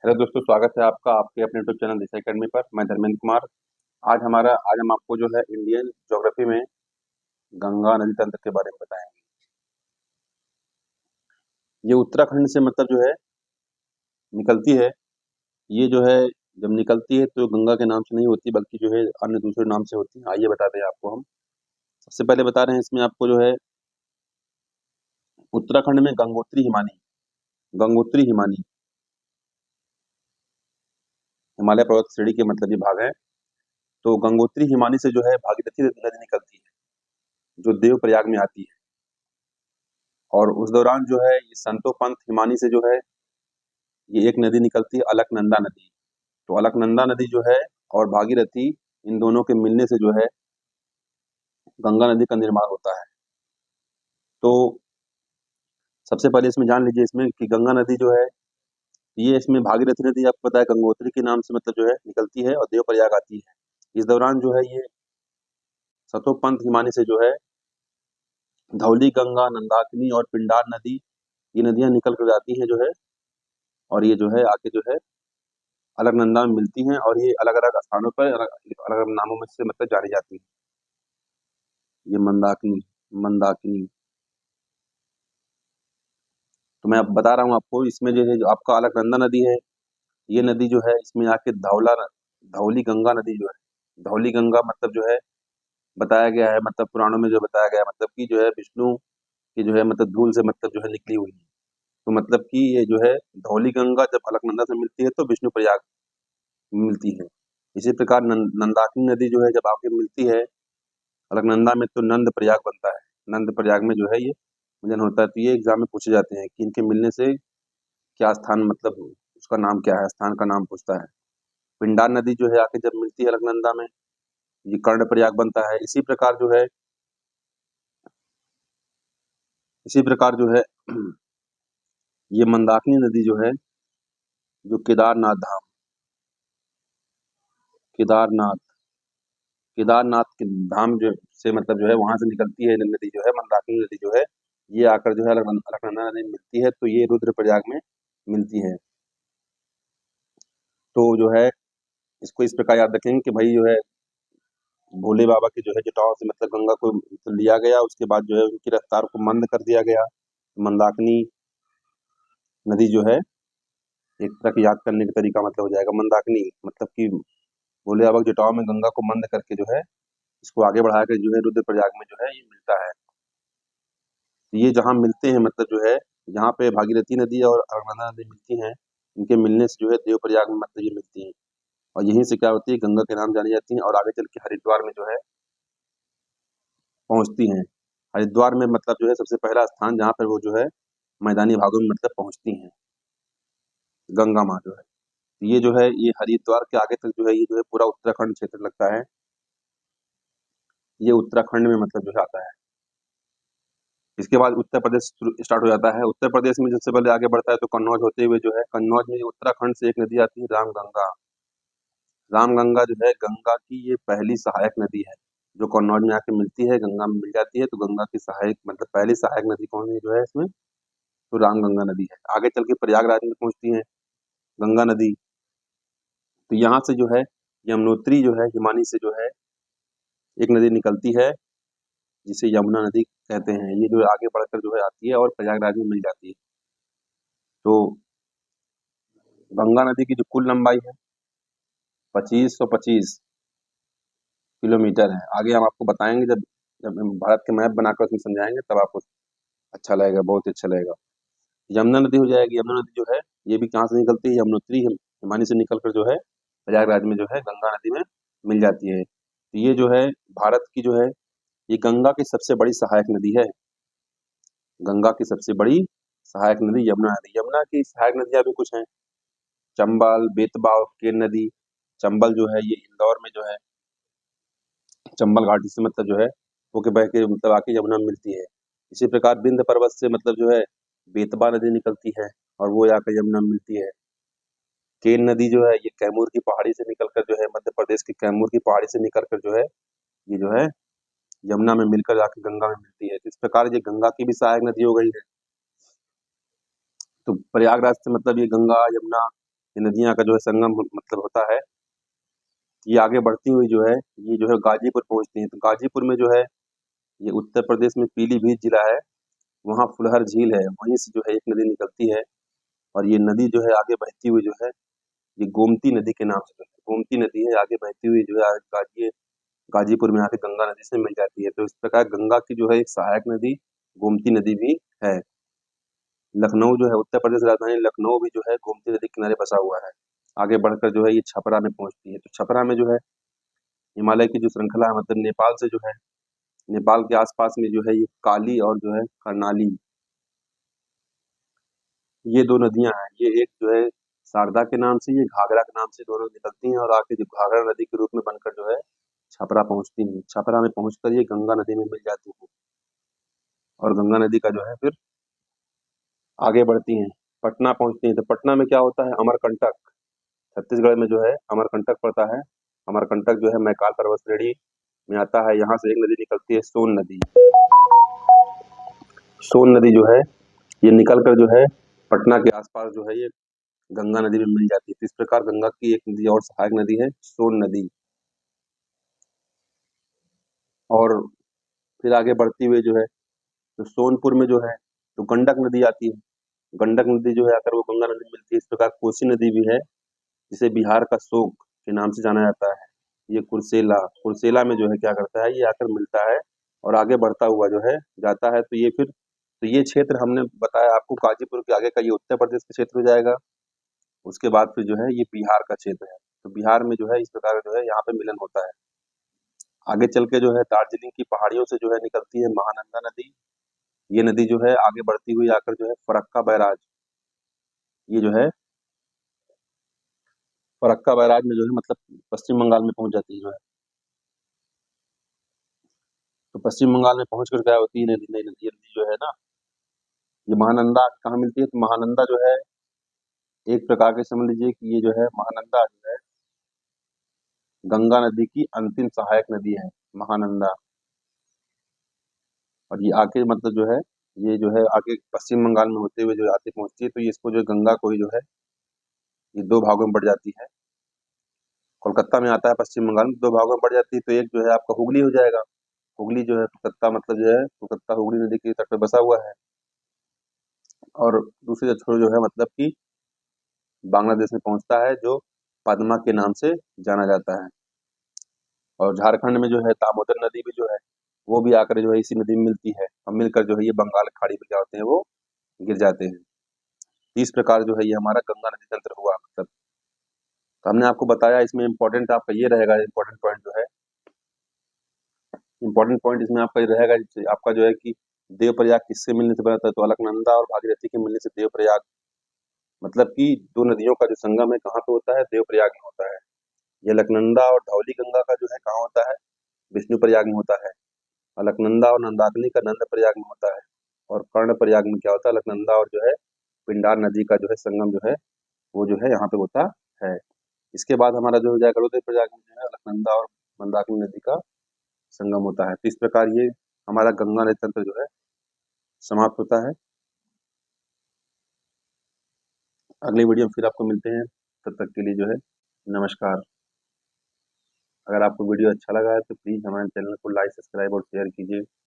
Hello दोस्तों, स्वागत है आपका आपके अपने यूट्यूब चैनल दिशा एकेडमी पर। मैं धर्मेंद्र कुमार। आज हम आपको जो है इंडियन ज्योग्राफी में गंगा नदी तंत्र के बारे में बताएंगे। ये उत्तराखंड से मतलब जो है निकलती है। ये जो है जब निकलती है तो गंगा के नाम से नहीं होती, बल्कि जो है अन्य दूसरे नाम से होती है। आइए बताते हैं आपको हम। सबसे पहले बता रहे हैं इसमें आपको जो है उत्तराखंड में गंगोत्री हिमानी हिमालय पर्वत श्रेणी के मतलब ये भाग है। तो गंगोत्री हिमानी से जो है भागीरथी नदी निकलती है, जो देवप्रयाग में आती है। और उस दौरान जो है ये संतोपंथ हिमानी से जो है ये एक नदी निकलती है, अलकनंदा नदी। तो अलकनंदा नदी जो है और भागीरथी, इन दोनों के मिलने से जो है गंगा नदी का निर्माण होता है। तो सबसे पहले इसमें जान लीजिए इसमें कि गंगा नदी जो है ये इसमें भागीरथी नदी आपको पता है गंगोत्री के नाम से मतलब जो है निकलती है और देवप्रयाग आती है। इस दौरान जो है ये सतोपंथ हिमानी से जो है धौली गंगा, नंदाकिनी और पिंडार नदी, ये नदियां निकल कर जाती हैं जो है, और ये जो है आके जो है अलकनंदा में मिलती हैं। और ये अलग अलग स्थानों पर अलग अलग नामों में से मतलब जानी जाती है। ये मंदाकिनी मंदाकिनी तो मैं अब बता रहा हूँ आपको। इसमें जो है जो आपका अलकनंदा नदी है, ये नदी जो है इसमें आके धौली गंगा नदी जो है, धौली गंगा मतलब जो है बताया गया है, मतलब पुराणों में जो बताया गया है मतलब कि जो है विष्णु की जो है मतलब धूल से मतलब जो है निकली हुई है। तो मतलब कि ये जो है धौली गंगा जब अलकनंदा से मिलती है तो विष्णु प्रयाग मिलती है। इसी प्रकार नंदाकिनी नदी जो है जब आके मिलती है अलकनंदा में तो नंद प्रयाग बनता है। नंद प्रयाग में जो है ये मिलन होता है। तो ये एग्जाम में पूछे जाते हैं कि इनके मिलने से क्या स्थान मतलब उसका नाम क्या है, स्थान का नाम पूछता है। पिंडार नदी जो है आके जब मिलती है अलकनंदा में, ये कर्ण प्रयाग बनता है। इसी प्रकार जो है ये मंदाकिनी नदी जो है, जो केदारनाथ केदारनाथ के धाम जो से मतलब जो है वहां से निकलती है नदी जो है मंदाकिनी नदी जो है, ये आकर जो है अलकनंदा नदी में मिलती है। तो ये रुद्रप्रयाग में मिलती है। तो जो है इसको इस प्रकार याद रखेंगे कि भाई जो है भोले बाबा के जो है जटाओं से मतलब गंगा को तो लिया गया, उसके बाद जो है उनकी रफ्तार को मंद कर दिया गया। मंदाकिनी नदी जो है एक तरह की याद करने का तरीका मतलब हो जाएगा। मंदाकिनी मतलब कि भोले बाबा के जटाओं में गंगा को मंद करके जो है इसको आगे बढ़ा के जो है रुद्रप्रयाग में जो है ये मिलता है। तो ये जहाँ मिलते हैं मतलब जो है यहाँ पे भागीरथी नदी और अलकनंदा नदी मिलती हैं, इनके मिलने से जो है देवप्रयाग में मतलब ये मिलती हैं। और यहीं से क्या होती है गंगा के नाम जानी जाती हैं और आगे चल के हरिद्वार में जो है पहुंचती हैं। हरिद्वार में मतलब जो है सबसे पहला स्थान जहाँ पर वो जो है मैदानी भागों में मतलब पहुंचती हैं गंगा माँ जो है। तो ये जो है ये हरिद्वार के आगे तक जो है ये जो है पूरा उत्तराखंड क्षेत्र लगता है। ये उत्तराखंड में मतलब जो है आता है। इसके बाद उत्तर प्रदेश स्टार्ट हो जाता है। उत्तर प्रदेश में सबसे पहले आगे बढ़ता है तो कन्नौज होते हुए जो है कन्नौज में उत्तराखंड से एक नदी आती है रामगंगा। रामगंगा जो है गंगा की ये पहली सहायक नदी है, जो कन्नौज में आके मिलती है, गंगा में मिल जाती है। तो गंगा की सहायक मतलब पहली सहायक नदी कौन है जो है इसमें, तो रामगंगा नदी है। आगे चल के प्रयागराज में पहुंचती है गंगा नदी। तो यहाँ से जो है यमुनोत्री जो है हिमानी से जो है एक नदी निकलती है, जिसे यमुना नदी कहते हैं। ये जो आगे बढ़कर जो है आती है और प्रयागराज में मिल जाती है। तो गंगा नदी की जो कुल लंबाई है 2525 किलोमीटर है। आगे हम आपको बताएंगे जब जब हम भारत के मैप बनाकर उसमें समझाएंगे तब आपको अच्छा लगेगा, बहुत ही अच्छा लगेगा। यमुना नदी हो जाएगी। यमुना नदी जो है ये भी कहाँ से निकलती है, यमुनोत्री हिमानी से निकलकर जो है प्रयागराज में जो है गंगा नदी में मिल जाती है। तो ये जो है भारत की जो है ये गंगा की सबसे बड़ी सहायक नदी है। गंगा की सबसे बड़ी सहायक नदी यमुना नदी। यमुना की सहायक नदियां भी कुछ हैं, चंबल, बेतवा और केन नदी। चंबल जो है ये इंदौर में जो है चंबल घाटी से मतलब जो है होके बह के मतलब आके यमुना में मिलती है। इसी प्रकार विंध्य पर्वत से मतलब जो है बेतवा नदी निकलती है और वो आकर यमुना में मिलती है। केन नदी जो है ये कैमूर की पहाड़ी से निकलकर जो है मध्य प्रदेश की कैमूर की पहाड़ी से निकलकर जो है ये जो है यमुना में मिलकर जाके गंगा में मिलती है। तो इस प्रकार ये गंगा की भी सहायक नदी हो गई है। तो प्रयागराज से मतलब ये गंगा, यमुना ये नदियाँ का जो है संगम मतलब होता है। ये आगे बढ़ती हुई जो है, ये जो है गाजीपुर पहुँचती हैं। तो गाजीपुर में जो है, ये उत्तर प्रदेश में पीलीभीत जिला है, वहाँ फुलहर झील है, वहीं से जो है एक नदी निकलती है। और ये नदी जो है आगे बहती हुई जो है, ये गोमती नदी के नाम से जो है, गोमती नदी है, आगे बहती हुई जो है गाजीपुर में आके गंगा नदी से मिल जाती है। तो इस प्रकार गंगा की जो है एक सहायक नदी गोमती नदी भी है। लखनऊ जो है, उत्तर प्रदेश राजधानी लखनऊ भी जो है गोमती नदी के किनारे बसा हुआ है। आगे बढ़कर जो है ये छपरा में पहुंचती है। तो छपरा में जो है हिमालय की जो श्रृंखला है, मतलब नेपाल से जो है, नेपाल के आसपास में जो है ये काली और जो है कर्णाली, ये दो नदियां हैं। ये एक जो है शारदा के नाम से, ये घाघरा के नाम से दोनों निकलती हैं और आके जो घाघरा नदी के रूप में बनकर जो है छपरा पहुंचती हैं। छपरा में पहुंचकर ये गंगा नदी में मिल जाती हैं और गंगा नदी का जो है फिर आगे बढ़ती हैं, पटना पहुंचती हैं। तो पटना में क्या होता है, अमरकंटक, छत्तीसगढ़ में जो है अमरकंटक पड़ता है। अमरकंटक जो है मैकाल पर्वत श्रेणी में आता है। यहाँ से एक नदी निकलती है, सोन नदी। सोन नदी जो है ये निकल कर जो है पटना के आसपास जो है ये गंगा नदी में मिल जाती है। तो इस प्रकार गंगा की एक नदी और सहायक नदी है, सोन नदी। और फिर आगे बढ़ती हुई जो है, तो सोनपुर में जो है तो गंडक नदी आती है। गंडक नदी जो है आकर वो गंगा नदी में मिलती है। इस प्रकार कोसी नदी भी है, जिसे बिहार का शोक के नाम से जाना जाता है। ये कुर्सेला, कुर्सेला में जो है क्या करता है, ये आकर मिलता है और आगे बढ़ता हुआ जो है जाता है। तो ये फिर, तो ये क्षेत्र हमने बताया आपको, गाजीपुर के आगे का ये उत्तर प्रदेश का क्षेत्र हो जाएगा। उसके बाद फिर जो है ये बिहार का क्षेत्र है। तो बिहार में जो है इस प्रकार जो है यहाँ पे मिलन होता है। आगे चल के जो है दार्जिलिंग की पहाड़ियों से जो है निकलती है महानंदा नदी। ये नदी जो है आगे बढ़ती हुई आकर जो है फरक्का बैराज, ये जो है फरक्का बैराज में जो है मतलब पश्चिम बंगाल में पहुंच जाती है जो है। तो पश्चिम बंगाल में पहुंच कर क्या होती है, नदी, नई नदी, ये नदी जो है ना, ये महानंदा कहाँ मिलती है, तो महानंदा जो है एक प्रकार के समझ लीजिए कि ये जो है महानंदा जो है गंगा नदी की अंतिम सहायक नदी है, महानंदा। और ये आके मतलब जो है, ये जो है आगे पश्चिम बंगाल में होते हुए जो आगे पहुंचती है, तो ये इसको जो गंगा को ही जो है ये दो भागों में बढ़ जाती है। कोलकाता में आता है, पश्चिम बंगाल में दो भागों में बढ़ जाती है। तो एक जो है आपका हुगली हो जाएगा। हुगली जो है कोलकाता, मतलब जो है कोलकाता हुगली नदी के तट पे बसा हुआ है। और दूसरी छोर जो है मतलब कि बांग्लादेश में पहुंचता है, जो पद्मा के नाम से जाना जाता है। और झारखंड में जो है दामोदर नदी भी जो है, वो भी आकर जो है इसी नदी में मिलती है और मिलकर जो है ये बंगाल की खाड़ी में क्या होते हैं, वो गिर जाते हैं। इस प्रकार जो है ये हमारा गंगा नदी तंत्र हुआ मतलब। तो हमने आपको बताया, इसमें इम्पोर्टेंट आपका ये रहेगा, इम्पोर्टेंट पॉइंट जो है, इम्पोर्टेंट पॉइंट इसमें आपका ये रहेगा, जैसे आपका जो है कि देवप्रयाग किससे मिलने से बना था, तो अलकनंदा और भागीरथी के मिलने से देवप्रयाग, मतलब कि दो नदियों का जो संगम है कहाँ पे होता है, देवप्रयाग में होता है। ये अलकनंदा और धौली गंगा का जो है कहाँ होता है, विष्णु प्रयाग में होता है। अलकनंदा और नंदाकिनी का नंद प्रयाग में होता है। और कर्ण प्रयाग में क्या होता है, अलकनंदा और जो है पिंडार नदी का जो है संगम जो है वो जो है यहाँ पे होता है। इसके बाद हमारा जो हो जाएगा रुद्र प्रयाग में जो है अलकनंदा और मंदाकिनी नदी का संगम होता है। तो इस प्रकार ये हमारा गंगा नदी तंत्र जो है समाप्त होता है। अगली वीडियो में फिर आपको मिलते हैं, तब तक के लिए जो है नमस्कार। अगर आपको वीडियो अच्छा लगा है तो प्लीज़ हमारे चैनल को लाइक, सब्सक्राइब और शेयर कीजिए।